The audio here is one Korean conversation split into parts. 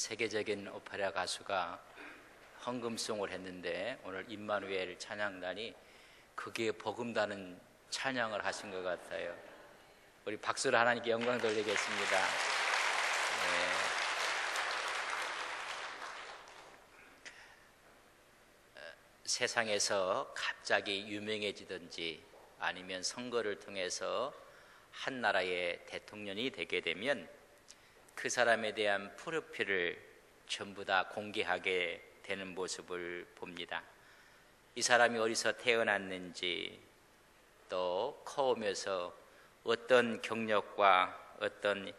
세계적인 오페라 가수가 헌금송을 했는데 오늘 임마누엘 찬양단이 그게 복음다는 찬양을 하신 것 같아요. 우리 박수로 하나님께 영광 돌리겠습니다. 세상에서 갑자기 유명해지든지 아니면 선거를 통해서 한 나라의 대통령이 되게 되면 그 사람에 대한 프로필을 전부 다 공개하게 되는 모습을 봅니다. 이 사람이 어디서 태어났는지, 또 커오면서 어떤 경력과 어떤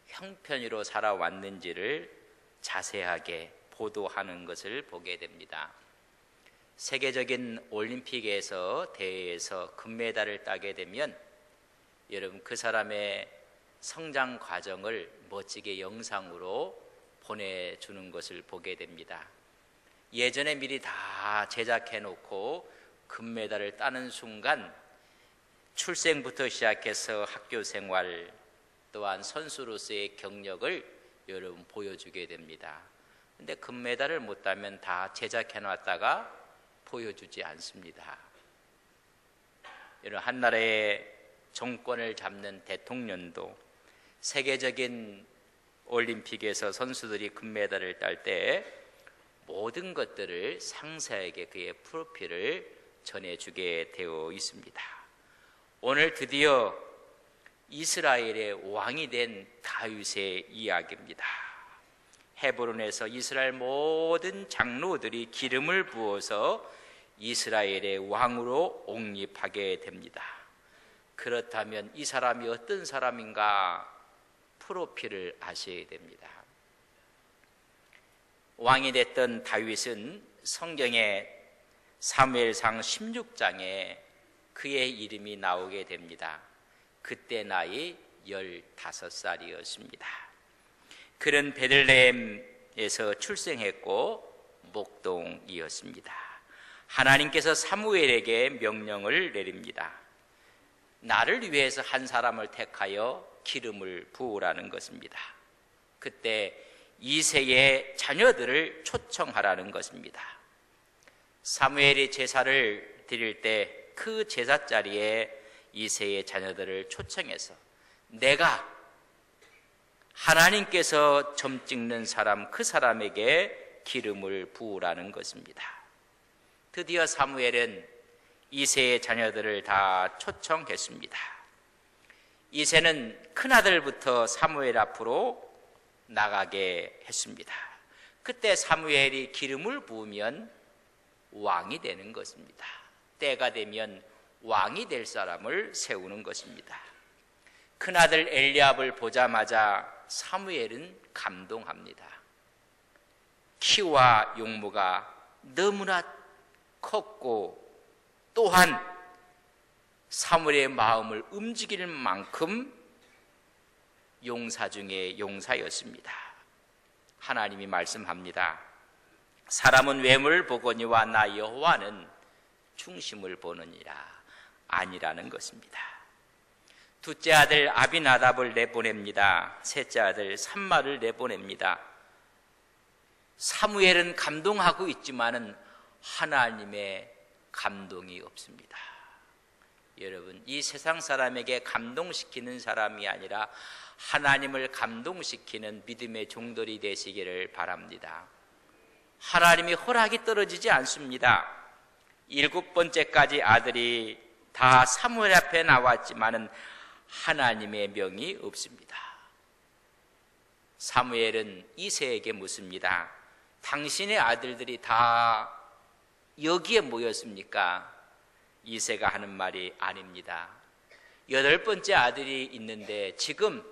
형편으로 살아왔는지를 자세하게 보도하는 것을 보게 됩니다. 세계적인 올림픽에서 대회에서 금메달을 따게 되면 여러분 그 사람의 성장 과정을 멋지게 영상으로 보내주는 것을 보게 됩니다. 예전에 미리 다 제작해 놓고 금메달을 따는 순간 출생부터 시작해서 학교 생활 또한 선수로서의 경력을 여러분 보여주게 됩니다. 근데 금메달을 못 따면 다 제작해 놨다가 보여주지 않습니다. 여러분 한 나라의 정권을 잡는 대통령도 세계적인 올림픽에서 선수들이 금메달을 딸 때 모든 것들을 상세하게 그의 프로필을 전해주게 되어 있습니다. 오늘 드디어 이스라엘의 왕이 된 다윗의 이야기입니다. 헤브론에서 이스라엘 모든 장로들이 기름을 부어서 이스라엘의 왕으로 옹립하게 됩니다. 그렇다면 이 사람이 어떤 사람인가 프로필을 아셔야 됩니다. 왕이 됐던 다윗은 성경의 사무엘상 16장에 그의 이름이 나오게 됩니다. 그때 나이 15살이었습니다. 그는 베들레헴에서 출생했고 목동이었습니다. 하나님께서 사무엘에게 명령을 내립니다. 나를 위해서 한 사람을 택하여 기름을 부으라는 것입니다. 그때 이새의 자녀들을 초청하라는 것입니다. 사무엘이 제사를 드릴 때 그 제사 자리에 이새의 자녀들을 초청해서 내가 하나님께서 점 찍는 사람 그 사람에게 기름을 부으라는 것입니다. 드디어 사무엘은 이새의 자녀들을 다 초청했습니다. 이새는 큰아들부터 사무엘 앞으로 나가게 했습니다. 그때 사무엘이 기름을 부으면 왕이 되는 것입니다. 때가 되면 왕이 될 사람을 세우는 것입니다. 큰아들 엘리압을 보자마자 사무엘은 감동합니다. 키와 용모가 너무나 컸고 또한 사무엘의 마음을 움직일 만큼 용사 중에 용사였습니다. 하나님이 말씀합니다. 사람은 외모를 보거니와 나 여호와는 중심을 보느니라. 아니라는 것입니다. 둘째 아들 아비나답을 내보냅니다. 셋째 아들 삼마를 내보냅니다. 사무엘은 감동하고 있지만은 하나님의 감동이 없습니다. 여러분, 이 세상 사람에게 감동시키는 사람이 아니라 하나님을 감동시키는 믿음의 종들이 되시기를 바랍니다. 하나님이 허락이 떨어지지 않습니다. 7번째까지 아들이 다 사무엘 앞에 나왔지만은 하나님의 명이 없습니다. 사무엘은 이새에게 묻습니다. 당신의 아들들이 다 여기에 모였습니까? 이새가 하는 말이 아닙니다. 8번째 아들이 있는데 지금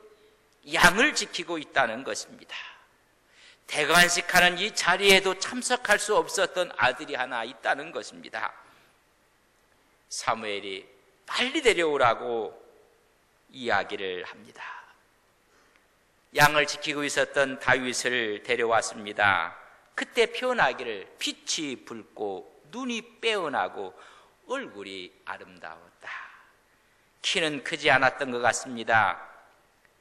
양을 지키고 있다는 것입니다. 대관식하는 이 자리에도 참석할 수 없었던 아들이 하나 있다는 것입니다. 사무엘이 빨리 데려오라고 이야기를 합니다. 양을 지키고 있었던 다윗을 데려왔습니다. 그때 표현하기를 빛이 붉고 눈이 빼어나고 얼굴이 아름다웠다. 키는 크지 않았던 것 같습니다.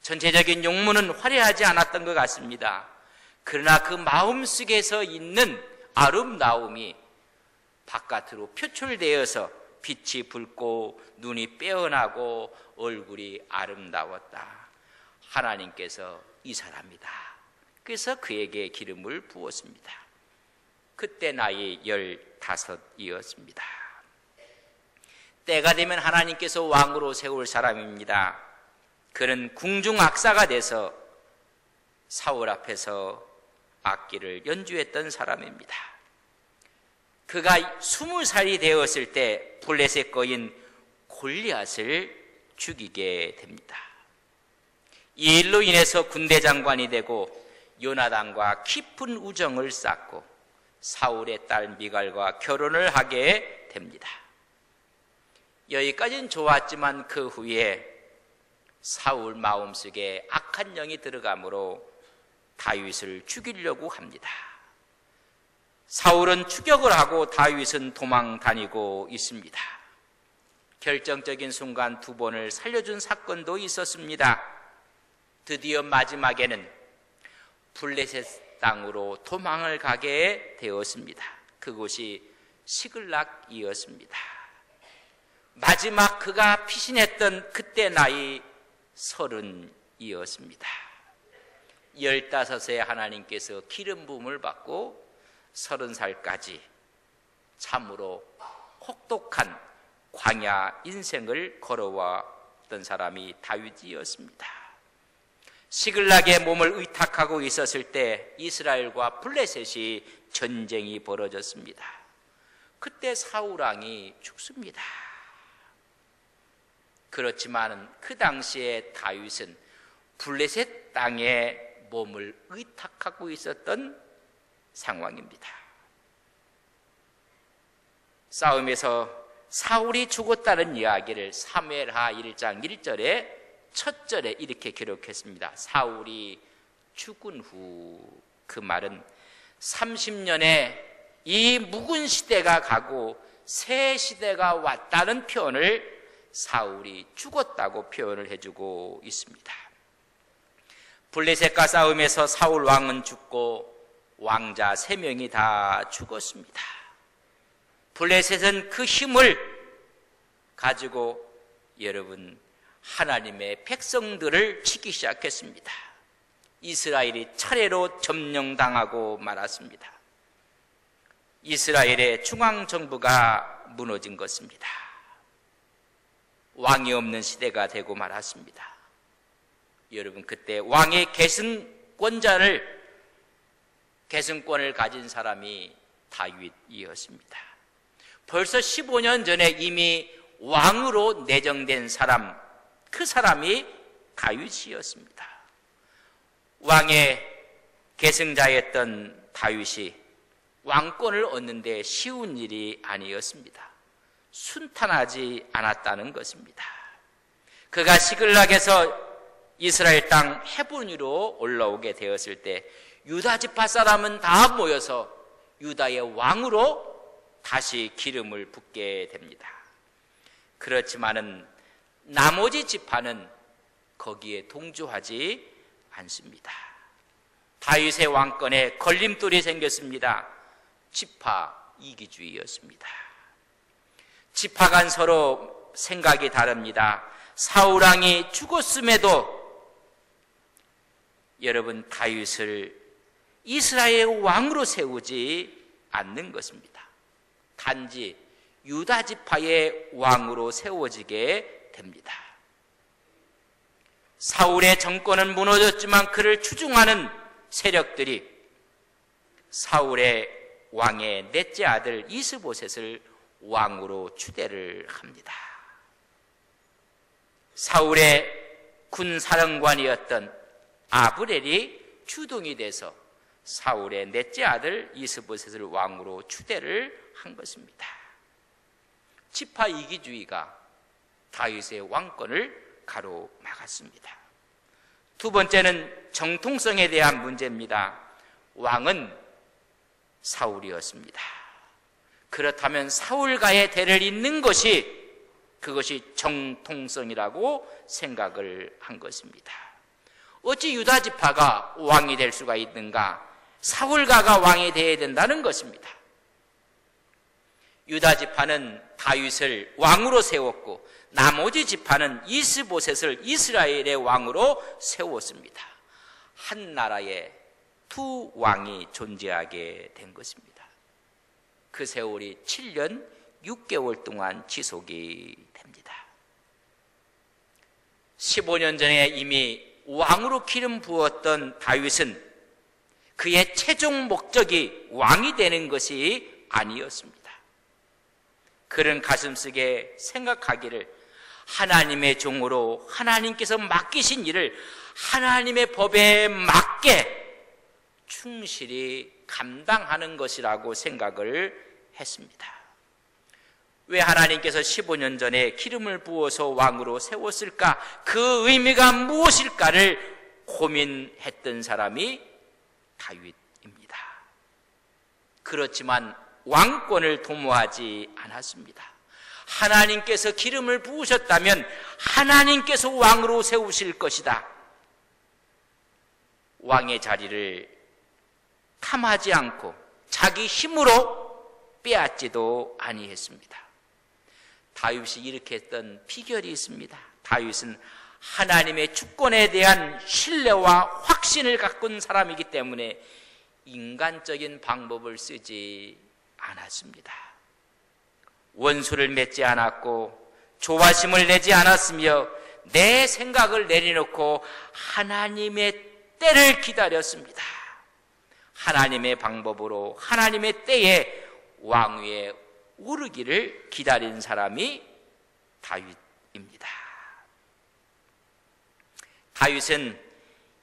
전체적인 용모는 화려하지 않았던 것 같습니다. 그러나 그 마음속에서 있는 아름다움이 바깥으로 표출되어서 빛이 붉고 눈이 빼어나고 얼굴이 아름다웠다. 하나님께서 이 사람이다. 그래서 그에게 기름을 부었습니다. 그때 나이 15이었습니다. 때가 되면 하나님께서 왕으로 세울 사람입니다. 그는 궁중악사가 돼서 사울 앞에서 악기를 연주했던 사람입니다. 그가 20살이 되었을 때 블레셋 거인 골리앗을 죽이게 됩니다. 이 일로 인해서 군대 장관이 되고 요나단과 깊은 우정을 쌓고 사울의 딸 미갈과 결혼을 하게 됩니다. 여기까지는 좋았지만 그 후에 사울 마음속에 악한 영이 들어가므로 다윗을 죽이려고 합니다. 사울은 추격을 하고 다윗은 도망 다니고 있습니다. 결정적인 순간 2번을 살려준 사건도 있었습니다. 드디어 마지막에는 블레셋 땅으로 도망을 가게 되었습니다. 그곳이 시글락이었습니다. 마지막 그가 피신했던 그때 나이 30이었습니다. 15세 하나님께서 기름 부음을 받고 30살까지 참으로 혹독한 광야 인생을 걸어왔던 사람이 다윗이었습니다. 시글락의 몸을 의탁하고 있었을 때 이스라엘과 블레셋이 전쟁이 벌어졌습니다. 그때 사울 왕이 죽습니다. 그렇지만 그 당시에 다윗은 블레셋 땅에 몸을 의탁하고 있었던 상황입니다. 싸움에서 사울이 죽었다는 이야기를 사무엘하 1장 1절에 첫 절에 이렇게 기록했습니다. 사울이 죽은 후, 그 말은 30년에 이 묵은 시대가 가고 새 시대가 왔다는 표현을 사울이 죽었다고 표현을 해주고 있습니다. 블레셋과 싸움에서 사울 왕은 죽고 왕자 3명이 다 죽었습니다. 블레셋은 그 힘을 가지고 여러분 하나님의 백성들을 치기 시작했습니다. 이스라엘이 차례로 점령당하고 말았습니다. 이스라엘의 중앙정부가 무너진 것입니다. 왕이 없는 시대가 되고 말았습니다. 여러분 그때 왕의 계승권을 가진 사람이 다윗이었습니다. 벌써 15년 전에 이미 왕으로 내정된 사람, 그 사람이 다윗이었습니다. 왕의 계승자였던 다윗이 왕권을 얻는데 쉬운 일이 아니었습니다. 순탄하지 않았다는 것입니다. 그가 시글락에서 이스라엘 땅 헤브론으로 올라오게 되었을 때 유다 지파 사람은 다 모여서 유다의 왕으로 다시 기름을 붓게 됩니다. 그렇지만은 나머지 지파는 거기에 동조하지 않습니다. 다윗의 왕권에 걸림돌이 생겼습니다. 지파 이기주의였습니다. 지파 간 서로 생각이 다릅니다. 사울 왕이 죽었음에도 여러분 다윗을 이스라엘 왕으로 세우지 않는 것입니다. 단지 유다 지파의 왕으로 세워지게 됩니다. 사울의 정권은 무너졌지만 그를 추종하는 세력들이 사울의 왕의 넷째 아들 이스보셋을 왕으로 추대를 합니다. 사울의 군사령관이었던 아브넬이 주동이 돼서 사울의 넷째 아들 이스보셋을 왕으로 추대를 한 것입니다. 지파 이기주의가 다윗의 왕권을 가로막았습니다. 두 번째는 정통성에 대한 문제입니다. 왕은 사울이었습니다. 그렇다면 사울과의 대를 잇는 그것이 정통성이라고 생각을 한 것입니다. 어찌 유다 지파가 왕이 될 수가 있는가? 사울가가 왕이 되어야 된다는 것입니다. 유다 지파는 다윗을 왕으로 세웠고 나머지 지파는 이스보셋을 이스라엘의 왕으로 세웠습니다. 한 나라에 두 왕이 존재하게 된 것입니다. 그 세월이 7년 6개월 동안 지속이 됩니다. 15년 전에 이미 왕으로 기름 부었던 다윗은 그의 최종 목적이 왕이 되는 것이 아니었습니다. 그런 가슴속에 생각하기를 하나님의 종으로 하나님께서 맡기신 일을 하나님의 법에 맞게 충실히 감당하는 것이라고 생각을 했습니다. 왜 하나님께서 15년 전에 기름을 부어서 왕으로 세웠을까? 그 의미가 무엇일까를 고민했던 사람이 다윗입니다. 그렇지만 왕권을 도모하지 않았습니다. 하나님께서 기름을 부으셨다면 하나님께서 왕으로 세우실 것이다. 왕의 자리를 탐하지 않고 자기 힘으로 빼앗지도 아니했습니다. 다윗이 이렇게 했던 비결이 있습니다. 다윗은 하나님의 주권에 대한 신뢰와 확신을 가꾼 사람이기 때문에 인간적인 방법을 쓰지 않았습니다. 원수를 맺지 않았고 조바심을 내지 않았으며 내 생각을 내려놓고 하나님의 때를 기다렸습니다. 하나님의 방법으로 하나님의 때에 왕위에 오르기를 기다린 사람이 다윗입니다. 다윗은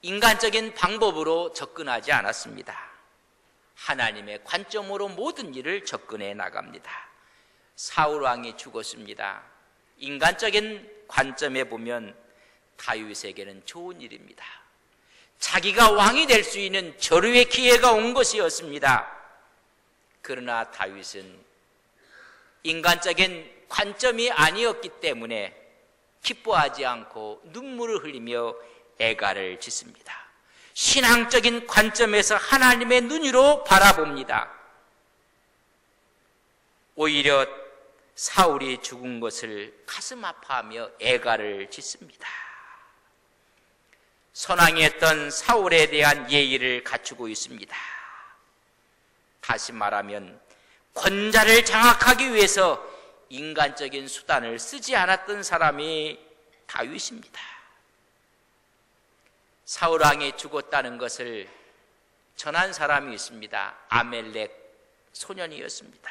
인간적인 방법으로 접근하지 않았습니다. 하나님의 관점으로 모든 일을 접근해 나갑니다. 사울 왕이 죽었습니다. 인간적인 관점에 보면 다윗에게는 좋은 일입니다. 자기가 왕이 될 수 있는 절호의 기회가 온 것이었습니다. 그러나 다윗은 인간적인 관점이 아니었기 때문에 기뻐하지 않고 눈물을 흘리며 애가를 짓습니다. 신앙적인 관점에서 하나님의 눈으로 바라봅니다. 오히려 사울이 죽은 것을 가슴 아파하며 애가를 짓습니다. 선왕이었던 사울에 대한 예의를 갖추고 있습니다. 다시 말하면 권자를 장악하기 위해서 인간적인 수단을 쓰지 않았던 사람이 다윗입니다. 사울 왕이 죽었다는 것을 전한 사람이 있습니다. 아멜렉 소년이었습니다.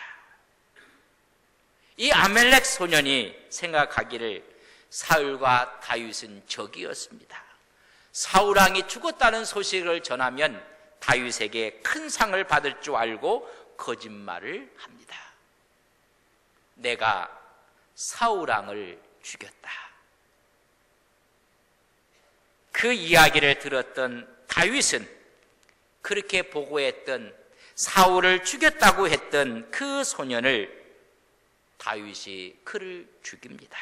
이 아멜렉 소년이 생각하기를 사울과 다윗은 적이었습니다. 사울 왕이 죽었다는 소식을 전하면 다윗에게 큰 상을 받을 줄 알고 거짓말을 합니다. 내가 사울 왕을 죽였다. 그 이야기를 들었던 다윗은 그렇게 보고했던 사울을 죽였다고 했던 그 소년을 다윗이 그를 죽입니다.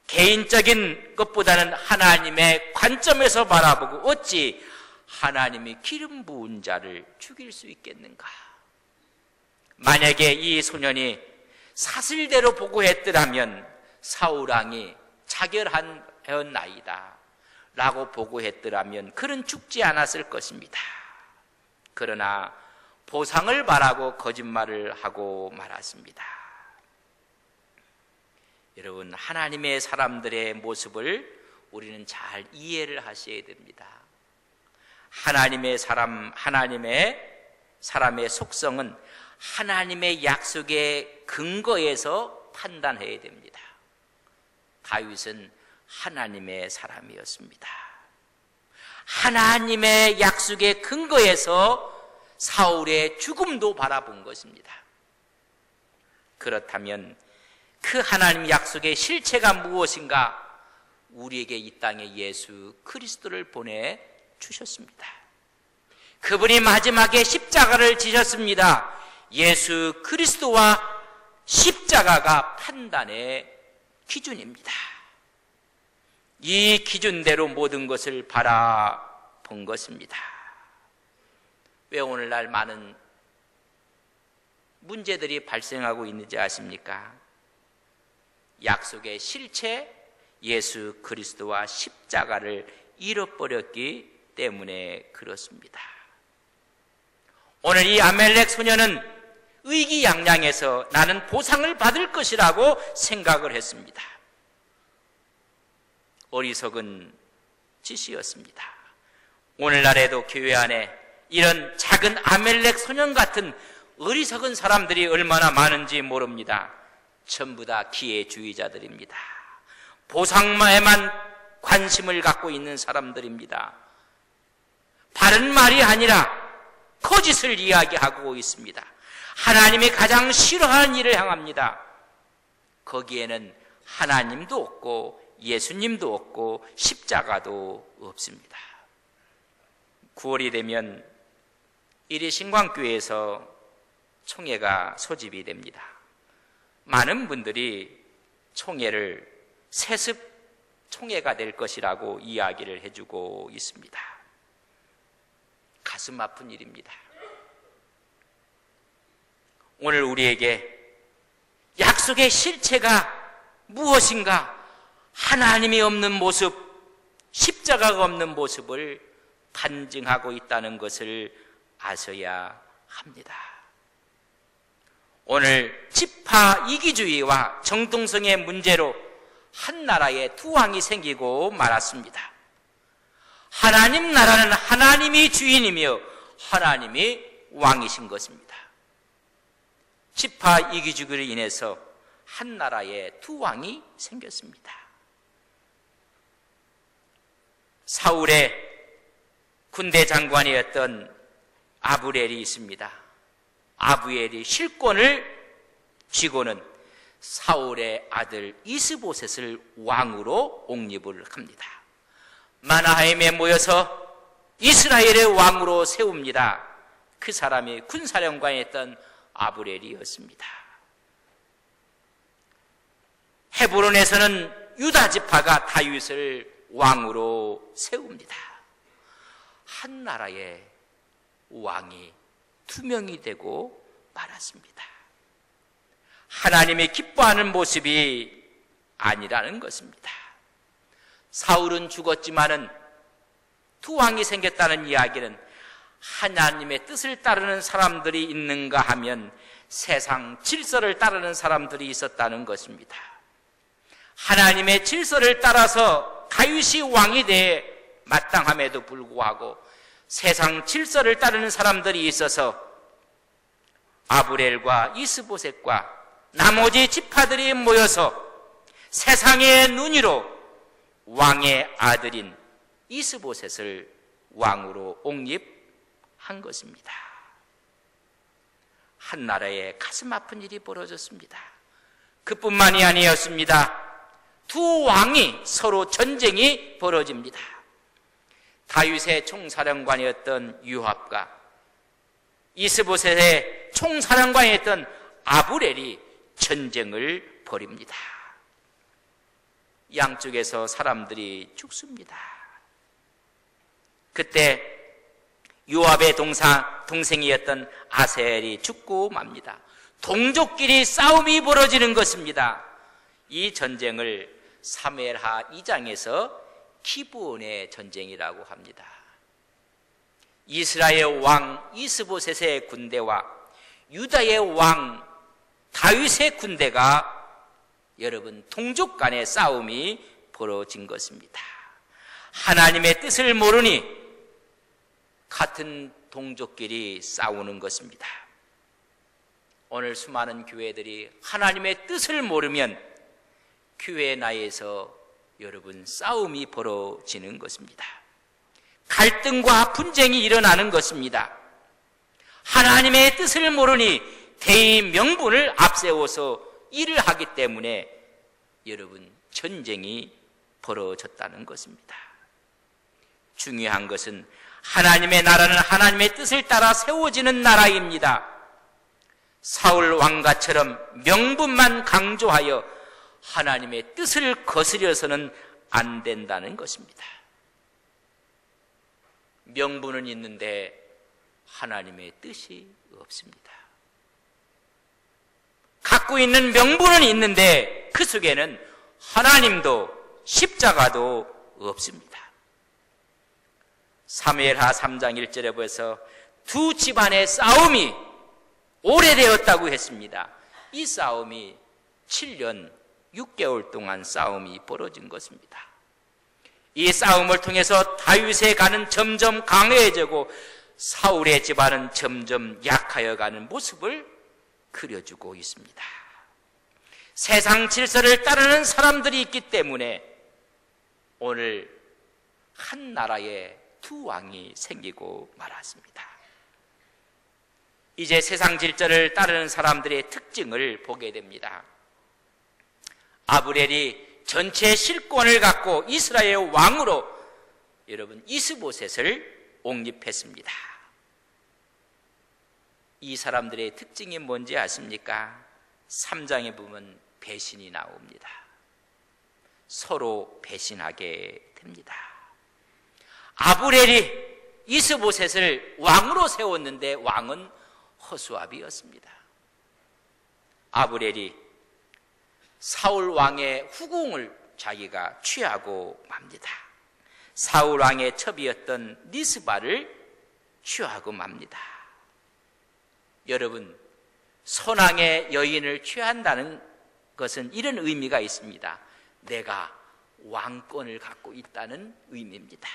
개인적인 것보다는 하나님의 관점에서 바라보고 어찌 하나님이 기름 부은 자를 죽일 수 있겠는가? 만약에 이 소년이 사실대로 보고했더라면 사울 왕이 자결하였나이다 라고 보고했더라면 그는 죽지 않았을 것입니다. 그러나 보상을 바라고 거짓말을 하고 말았습니다. 여러분, 하나님의 사람들의 모습을 우리는 잘 이해를 하셔야 됩니다. 하나님의 사람의 속성은 하나님의 약속의 근거에서 판단해야 됩니다. 다윗은 하나님의 사람이었습니다. 하나님의 약속의 근거에서 사울의 죽음도 바라본 것입니다. 그렇다면 그 하나님 약속의 실체가 무엇인가? 우리에게 이 땅에 예수 그리스도를 보내주셨습니다. 그분이 마지막에 십자가를 지셨습니다. 예수 그리스도와 십자가가 판단의 기준입니다. 이 기준대로 모든 것을 바라본 것입니다. 왜 오늘날 많은 문제들이 발생하고 있는지 아십니까? 약속의 실체 예수 그리스도와 십자가를 잃어버렸기 때문에 그렇습니다. 오늘 이 아멜렉 소녀는 의기양양해서 나는 보상을 받을 것이라고 생각을 했습니다. 어리석은 짓이었습니다. 오늘날에도 교회 안에 이런 작은 아멜렉 소년 같은 어리석은 사람들이 얼마나 많은지 모릅니다. 전부 다 기회주의자들입니다. 보상에만 관심을 갖고 있는 사람들입니다. 바른 말이 아니라 거짓을 이야기하고 있습니다. 하나님이 가장 싫어하는 일을 향합니다. 거기에는 하나님도 없고 예수님도 없고 십자가도 없습니다. 9월이 되면 이리신광교회에서 총회가 소집이 됩니다. 많은 분들이 총회를 세습 총회가 될 것이라고 이야기를 해주고 있습니다. 가슴 아픈 일입니다. 오늘 우리에게 약속의 실체가 무엇인가, 하나님이 없는 모습, 십자가가 없는 모습을 간증하고 있다는 것을 아셔야 합니다. 오늘 지파 이기주의와 정통성의 문제로 한 나라에 두 왕이 생기고 말았습니다. 하나님 나라는 하나님이 주인이며 하나님이 왕이신 것입니다. 지파 이기주의로 인해서 한 나라에 두 왕이 생겼습니다. 사울의 군대 장관이었던 아브넬이 있습니다. 아브엘이 실권을 쥐고는 사울의 아들 이스보셋을 왕으로 옹립을 합니다. 마나하임에 모여서 이스라엘의 왕으로 세웁니다. 그 사람이 군사령관이었던 아브넬이었습니다. 헤브론에서는 유다 지파가 다윗을 왕으로 세웁니다. 한 나라의 왕이 두 명이 되고 말았습니다. 하나님이 기뻐하는 모습이 아니라는 것입니다. 사울은 죽었지만은 두 왕이 생겼다는 이야기는 하나님의 뜻을 따르는 사람들이 있는가 하면 세상 질서를 따르는 사람들이 있었다는 것입니다. 하나님의 질서를 따라서 다윗이 왕이 돼 마땅함에도 불구하고 세상 질서를 따르는 사람들이 있어서 아브넬과 이스보셋과 나머지 지파들이 모여서 세상의 눈으로 왕의 아들인 이스보셋을 왕으로 옹립한 것입니다. 한 나라에 가슴 아픈 일이 벌어졌습니다. 그뿐만이 아니었습니다. 두 왕이 서로 전쟁이 벌어집니다. 다윗의 총사령관이었던 요압과 이스보셋의 총사령관이었던 아브넬이 전쟁을 벌입니다. 양쪽에서 사람들이 죽습니다. 그때 요압의 동생이었던 아셀이 죽고 맙니다. 동족끼리 싸움이 벌어지는 것입니다. 이 전쟁을 사무엘하 2장에서 기브온의 전쟁이라고 합니다. 이스라엘 왕 이스보셋의 군대와 유다의 왕 다윗의 군대가 여러분 동족 간의 싸움이 벌어진 것입니다. 하나님의 뜻을 모르니 같은 동족끼리 싸우는 것입니다. 오늘 수많은 교회들이 하나님의 뜻을 모르면 교회 내에서 여러분 싸움이 벌어지는 것입니다. 갈등과 분쟁이 일어나는 것입니다. 하나님의 뜻을 모르니 대의 명분을 앞세워서 일을 하기 때문에 여러분 전쟁이 벌어졌다는 것입니다. 중요한 것은 하나님의 나라는 하나님의 뜻을 따라 세워지는 나라입니다. 사울 왕가처럼 명분만 강조하여 하나님의 뜻을 거스려서는 안 된다는 것입니다. 명분은 있는데 하나님의 뜻이 없습니다. 갖고 있는 명분은 있는데 그 속에는 하나님도 십자가도 없습니다. 사무엘하 3장 1절에 보여서 두 집안의 싸움이 오래되었다고 했습니다. 이 싸움이 7년 6개월 동안 싸움이 벌어진 것입니다. 이 싸움을 통해서 다윗의 간은 점점 강해지고 사울의 집안은 점점 약하여가는 모습을 그려주고 있습니다. 세상 질서를 따르는 사람들이 있기 때문에 오늘 한 나라에 두 왕이 생기고 말았습니다. 이제 세상 질서를 따르는 사람들의 특징을 보게 됩니다. 아브넬이 전체 실권을 갖고 이스라엘 왕으로 여러분 이스보셋을 옹립했습니다. 이 사람들의 특징이 뭔지 아십니까? 3장에 보면 배신이 나옵니다. 서로 배신하게 됩니다. 아브넬이 이스보셋을 왕으로 세웠는데 왕은 허수아비였습니다. 아브넬이 사울 왕의 후궁을 자기가 취하고 맙니다. 사울 왕의 첩이었던 리스바를 취하고 맙니다. 여러분, 선왕의 여인을 취한다는 것은 이런 의미가 있습니다. 내가 왕권을 갖고 있다는 의미입니다.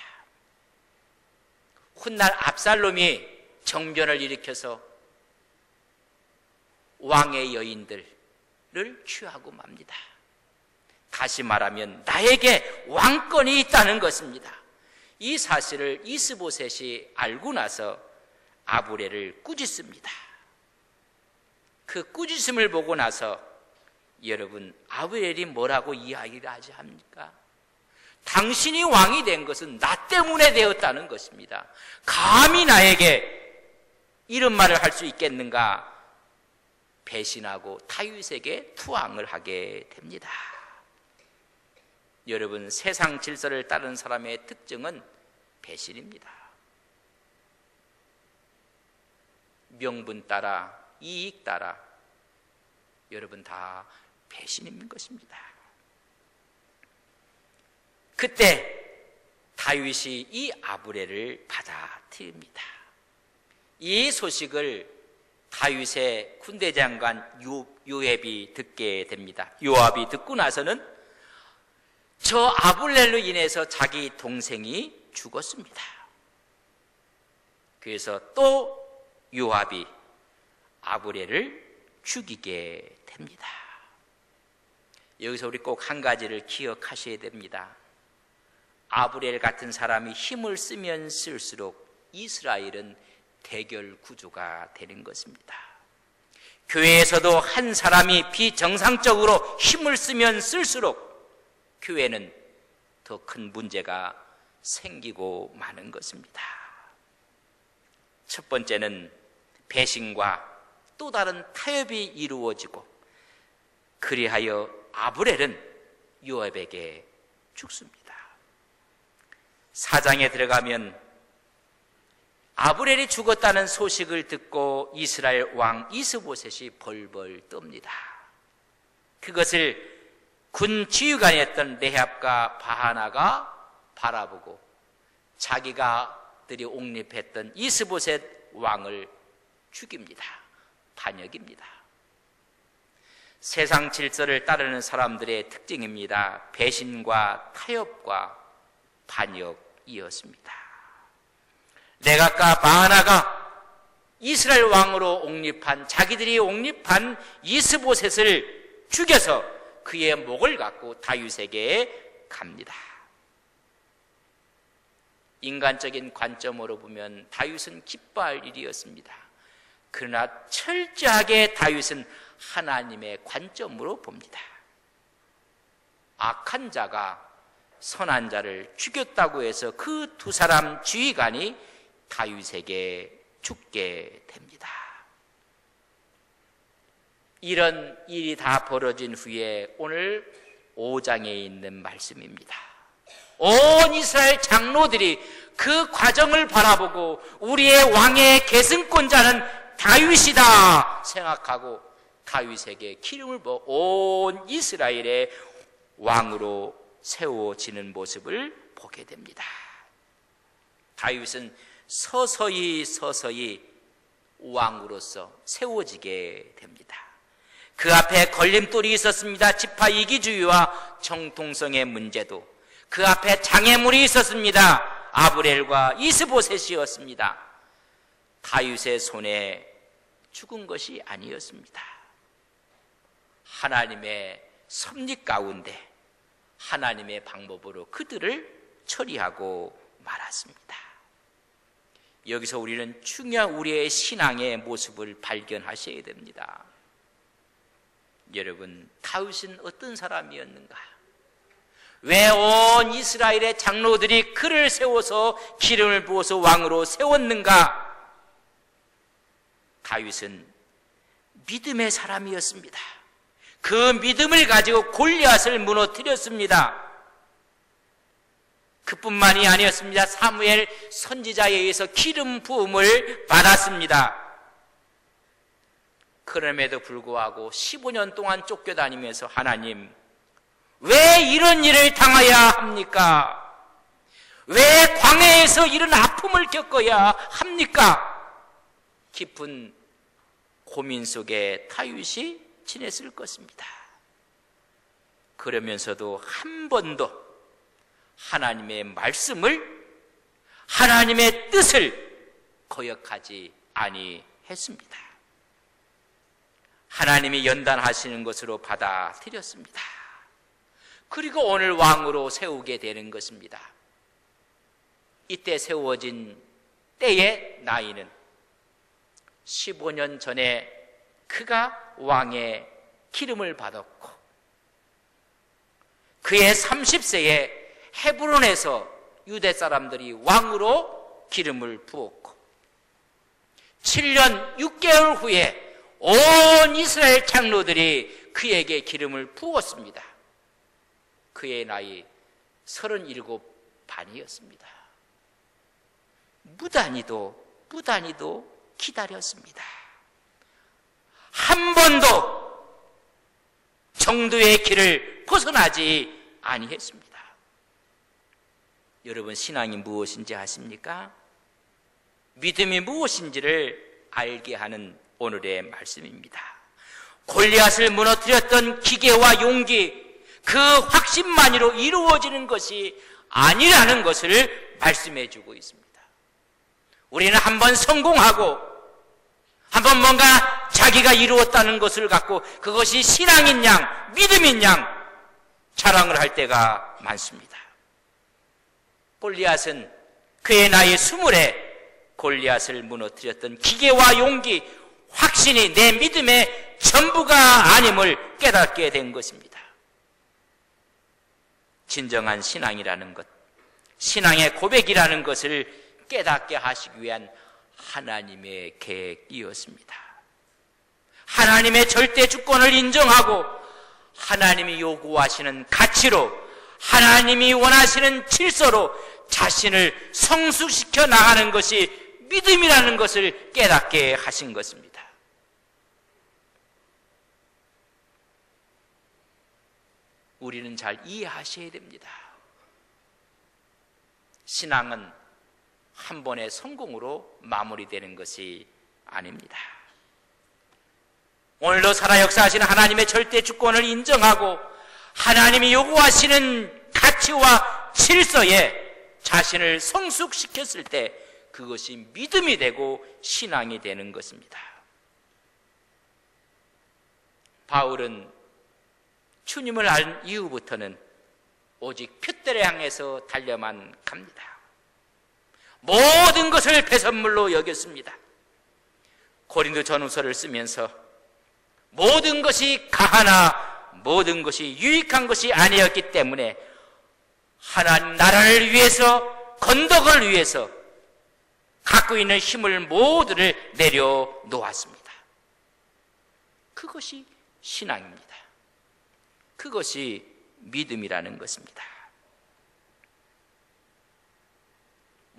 훗날 압살롬이 정변을 일으켜서 왕의 여인들을 취하고 맙니다. 다시 말하면 나에게 왕권이 있다는 것입니다. 이 사실을 이스보셋이 알고 나서 아브넬을 꾸짖습니다. 그 꾸짖음을 보고 나서 여러분 아브넬이 뭐라고 이야기를 하지 합니까? 당신이 왕이 된 것은 나 때문에 되었다는 것입니다. 감히 나에게 이런 말을 할 수 있겠는가? 배신하고 다윗에게 투항을 하게 됩니다. 여러분, 세상 질서를 따르는 사람의 특징은 배신입니다. 명분 따라, 이익 따라 여러분 다 배신인 것입니다. 그때 다윗이 이 아브넬을 받아들입니다. 이 소식을 다윗의 군대장관 요압이 듣게 됩니다. 요압이 듣고 나서는 저 아브넬로 인해서 자기 동생이 죽었습니다. 그래서 또 요압이 아브넬을 죽이게 됩니다. 여기서 우리 꼭 한 가지를 기억하셔야 됩니다. 아브넬 같은 사람이 힘을 쓰면 쓸수록 이스라엘은 대결 구조가 되는 것입니다. 교회에서도 한 사람이 비정상적으로 힘을 쓰면 쓸수록 교회는 더 큰 문제가 생기고 마는 것입니다. 첫 번째는 배신과 또 다른 타협이 이루어지고 그리하여 아브넬은 요압에게 죽습니다. 4장에 들어가면 아브넬이 죽었다는 소식을 듣고 이스라엘 왕 이스보셋이 벌벌 떱니다. 그것을 군 지휘관이었던 레합과 바하나가 바라보고 자기가들이 옹립했던 이스보셋 왕을 죽입니다. 반역입니다. 세상 질서를 따르는 사람들의 특징입니다. 배신과 타협과 반역이었습니다. 레갑과 바하나가 이스라엘 왕으로 옹립한 자기들이 옹립한 이스보셋을 죽여서 그의 목을 갖고 다윗에게 갑니다. 인간적인 관점으로 보면 다윗은 기뻐할 일이었습니다. 그러나 철저하게 다윗은 하나님의 관점으로 봅니다. 악한 자가 선한 자를 죽였다고 해서 그 두 사람 지휘관이 다윗에게 죽게 됩니다. 이런 일이 다 벌어진 후에 오늘 5장에 있는 말씀입니다. 온 이스라엘 장로들이 그 과정을 바라보고 우리의 왕의 계승권자는 다윗이다 생각하고 다윗에게 기름을 부어 온 이스라엘의 왕으로 세워지는 모습을 보게 됩니다. 다윗은 서서히 왕으로서 세워지게 됩니다. 그 앞에 걸림돌이 있었습니다. 지파 이기주의와 정통성의 문제도. 그 앞에 장애물이 있었습니다. 아브렐과 이스보셋이었습니다. 다윗의 손에 죽은 것이 아니었습니다. 하나님의 섭리 가운데 하나님의 방법으로 그들을 처리하고 말았습니다. 여기서 우리는 중요한 우리의 신앙의 모습을 발견하셔야 됩니다. 여러분, 다윗은 어떤 사람이었는가? 왜 온 이스라엘의 장로들이 그를 세워서 기름을 부어서 왕으로 세웠는가? 다윗은 믿음의 사람이었습니다. 그 믿음을 가지고 골리앗을 무너뜨렸습니다. 그뿐만이 아니었습니다. 사무엘 선지자에 의해서 기름 부음을 받았습니다. 그럼에도 불구하고 15년 동안 쫓겨다니면서 하나님, 왜 이런 일을 당해야 합니까? 왜 광야에서 이런 아픔을 겪어야 합니까? 깊은 고민 속에 다윗이 지냈을 것입니다. 그러면서도 한 번도 하나님의 말씀을, 하나님의 뜻을 거역하지 아니했습니다. 하나님이 연단하시는 것으로 받아들였습니다. 그리고 오늘 왕으로 세우게 되는 것입니다. 이때 세워진 때의 나이는 15년 전에 그가 왕의 기름을 받았고, 그의 30세에 헤브론에서 유대 사람들이 왕으로 기름을 부었고, 7년 6개월 후에 온 이스라엘 장로들이 그에게 기름을 부었습니다. 그의 나이 37 반이었습니다. 무단히도 기다렸습니다. 한 번도 정도의 길을 벗어나지 아니했습니다. 여러분, 신앙이 무엇인지 아십니까? 믿음이 무엇인지를 알게 하는 오늘의 말씀입니다. 골리앗을 무너뜨렸던 기계와 용기, 그 확신만으로 이루어지는 것이 아니라는 것을 말씀해 주고 있습니다. 우리는 한번 성공하고 한번 뭔가 자기가 이루었다는 것을 갖고 그것이 신앙인 양, 믿음인 양 자랑을 할 때가 많습니다. 골리앗은 그의 나이 20에 골리앗을 무너뜨렸던 기계와 용기, 확신이 내 믿음의 전부가 아님을 깨닫게 된 것입니다. 진정한 신앙이라는 것, 신앙의 고백이라는 것을 깨닫게 하시기 위한 하나님의 계획이었습니다. 하나님의 절대 주권을 인정하고 하나님이 요구하시는 가치로, 하나님이 원하시는 질서로 자신을 성숙시켜 나가는 것이 믿음이라는 것을 깨닫게 하신 것입니다. 우리는 잘 이해하셔야 됩니다. 신앙은 한 번의 성공으로 마무리되는 것이 아닙니다. 오늘도 살아 역사하시는 하나님의 절대 주권을 인정하고 하나님이 요구하시는 가치와 질서에 자신을 성숙시켰을 때 그것이 믿음이 되고 신앙이 되는 것입니다. 바울은 주님을 알 이후부터는 오직 표대를 향해서 달려만 갑니다. 모든 것을 배설물로 여겼습니다. 고린도전후서를 쓰면서 모든 것이 가하나 모든 것이 유익한 것이 아니었기 때문에 하나님 나라를 위해서, 건덕을 위해서 갖고 있는 힘을 모두를 내려놓았습니다. 그것이 신앙입니다. 그것이 믿음이라는 것입니다.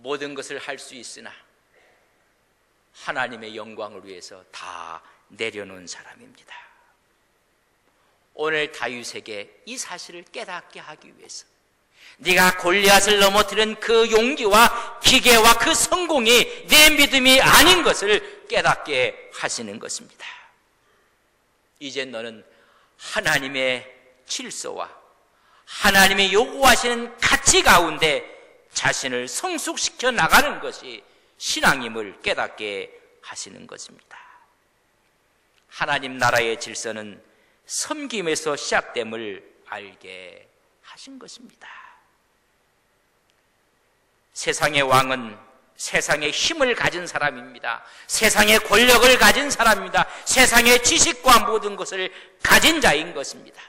모든 것을 할 수 있으나 하나님의 영광을 위해서 다 내려놓은 사람입니다. 오늘 다윗에게 이 사실을 깨닫게 하기 위해서 네가 골리앗을 넘어뜨린 그 용기와 기계와 그 성공이 내 믿음이 아닌 것을 깨닫게 하시는 것입니다. 이제 너는 하나님의 질서와 하나님의 요구하시는 가치 가운데 자신을 성숙시켜 나가는 것이 신앙임을 깨닫게 하시는 것입니다. 하나님 나라의 질서는 섬김에서 시작됨을 알게 하신 것입니다. 세상의 왕은 세상의 힘을 가진 사람입니다. 세상의 권력을 가진 사람입니다. 세상의 지식과 모든 것을 가진 자인 것입니다.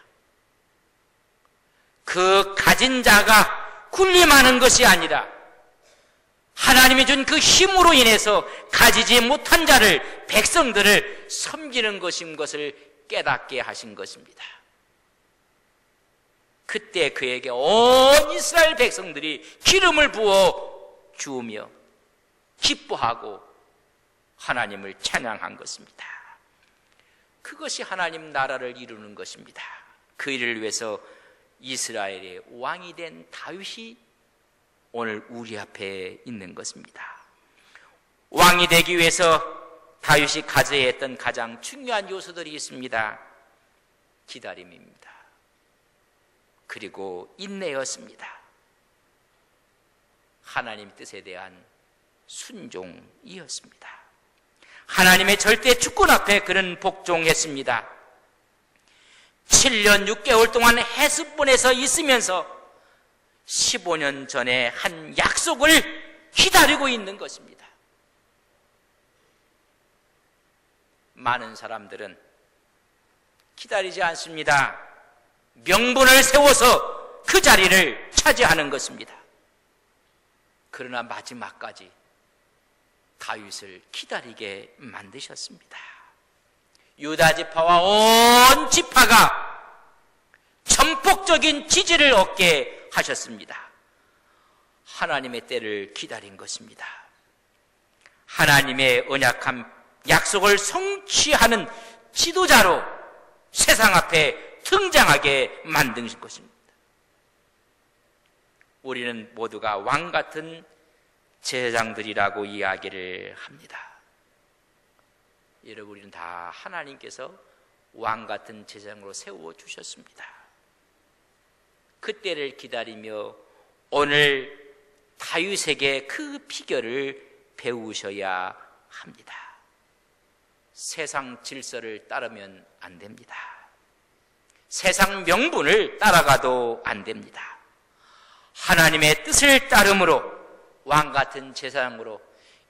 그 가진 자가 군림하는 것이 아니라 하나님이 준 그 힘으로 인해서 가지지 못한 자를, 백성들을 섬기는 것인 것을 깨닫게 하신 것입니다. 그때 그에게 온 이스라엘 백성들이 기름을 부어 주우며 기뻐하고 하나님을 찬양한 것입니다. 그것이 하나님 나라를 이루는 것입니다. 그 일을 위해서 이스라엘의 왕이 된 다윗이 오늘 우리 앞에 있는 것입니다. 왕이 되기 위해서 다윗이 가져야 했던 가장 중요한 요소들이 있습니다. 기다림입니다. 그리고 인내였습니다. 하나님 뜻에 대한 순종이었습니다. 하나님의 절대 주권 앞에 그는 복종했습니다. 7년 6개월 동안 헤스본에서 있으면서 15년 전에 한 약속을 기다리고 있는 것입니다. 많은 사람들은 기다리지 않습니다. 명분을 세워서 그 자리를 차지하는 것입니다. 그러나 마지막까지 다윗을 기다리게 만드셨습니다. 유다 지파와 온 지파가 전폭적인 지지를 얻게 하셨습니다. 하나님의 때를 기다린 것입니다. 하나님의 언약한 약속을 성취하는 지도자로 세상 앞에 등장하게 만든 것입니다. 우리는 모두가 왕 같은 제사장들이라고 이야기를 합니다. 여러분, 우리는 다 하나님께서 왕 같은 제사장으로 세워주셨습니다. 그때를 기다리며 오늘 다윗에게 그 비결을 배우셔야 합니다. 세상 질서를 따르면 안 됩니다. 세상 명분을 따라가도 안 됩니다. 하나님의 뜻을 따름으로 왕 같은 제사장으로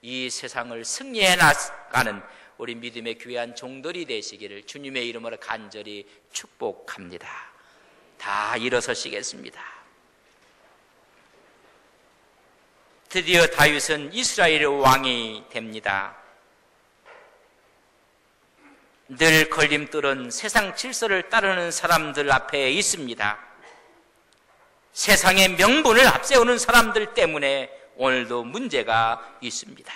이 세상을 승리해 나가는 우리 믿음의 귀한 종들이 되시기를 주님의 이름으로 간절히 축복합니다. 다 일어서시겠습니다. 드디어 다윗은 이스라엘의 왕이 됩니다. 늘 걸림돌은 세상 질서를 따르는 사람들 앞에 있습니다. 세상의 명분을 앞세우는 사람들 때문에 오늘도 문제가 있습니다.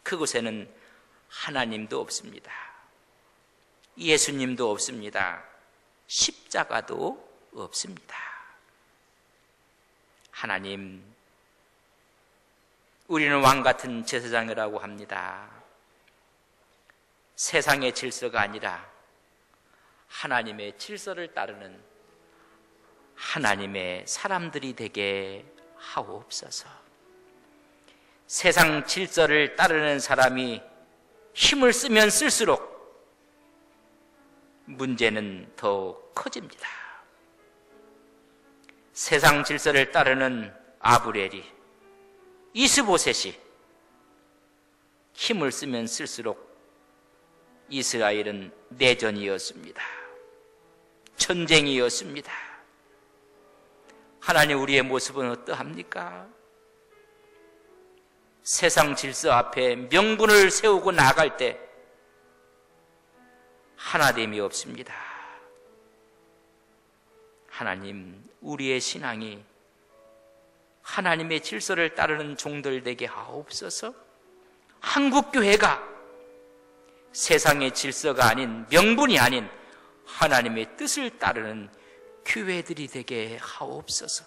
그곳에는 하나님도 없습니다. 예수님도 없습니다. 십자가도 없습니다. 하나님, 우리는 왕같은 제사장이라고 합니다. 세상의 질서가 아니라 하나님의 질서를 따르는 하나님의 사람들이 되게 하옵소서. 세상 질서를 따르는 사람이 힘을 쓰면 쓸수록 문제는 더 커집니다. 세상 질서를 따르는 아브렐이, 이스보셋이 힘을 쓰면 쓸수록 이스라엘은 내전이었습니다. 전쟁이었습니다. 하나님, 우리의 모습은 어떠합니까? 세상 질서 앞에 명분을 세우고 나아갈 때 하나됨이 없습니다. 하나님, 우리의 신앙이 하나님의 질서를 따르는 종들 되게 하옵소서. 한국교회가 세상의 질서가 아닌, 명분이 아닌 하나님의 뜻을 따르는 교회들이 되게 하옵소서.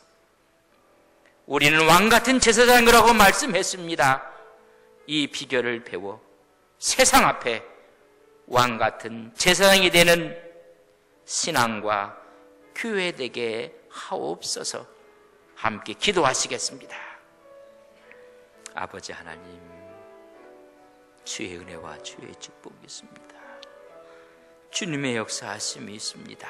우리는 왕같은 제사장이라고 말씀했습니다. 이 비결을 배워 세상 앞에 왕같은 제사장이 되는 신앙과 교회 되게 하옵소서. 함께 기도하시겠습니다. 아버지 하나님, 주의 은혜와 주의 축복이 있습니다. 주님의 역사하심이 있습니다.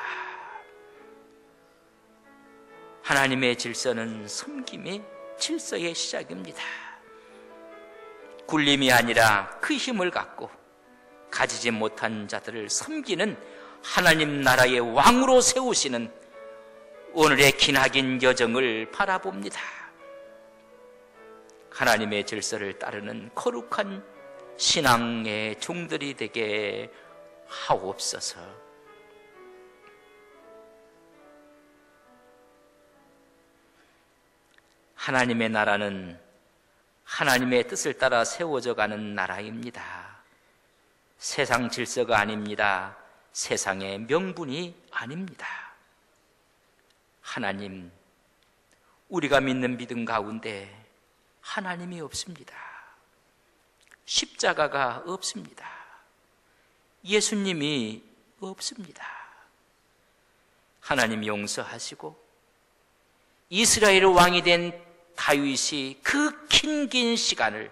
하나님의 질서는 섬김의 질서의 시작입니다. 굴림이 아니라 그 힘을 갖고 가지지 못한 자들을 섬기는 하나님 나라의 왕으로 세우시는 오늘의 기나긴 여정을 바라봅니다. 하나님의 질서를 따르는 거룩한 신앙의 종들이 되게 하옵소서. 하나님의 나라는 하나님의 뜻을 따라 세워져 가는 나라입니다. 세상 질서가 아닙니다. 세상의 명분이 아닙니다. 하나님, 우리가 믿는 믿음 가운데 하나님이 없습니다. 십자가가 없습니다. 예수님이 없습니다. 하나님 용서하시고 이스라엘 왕이 된 다윗이 그 긴 시간을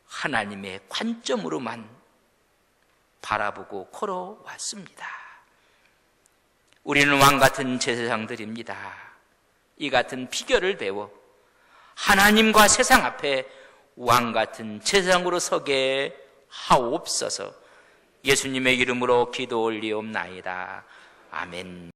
하나님의 관점으로만 바라보고 걸어왔습니다. 우리는 왕같은 제사장들입니다. 이 같은 비결을 배워 하나님과 세상 앞에 왕같은 제사장으로 서게 하옵소서. 예수님의 이름으로 기도 올리옵나이다. 아멘.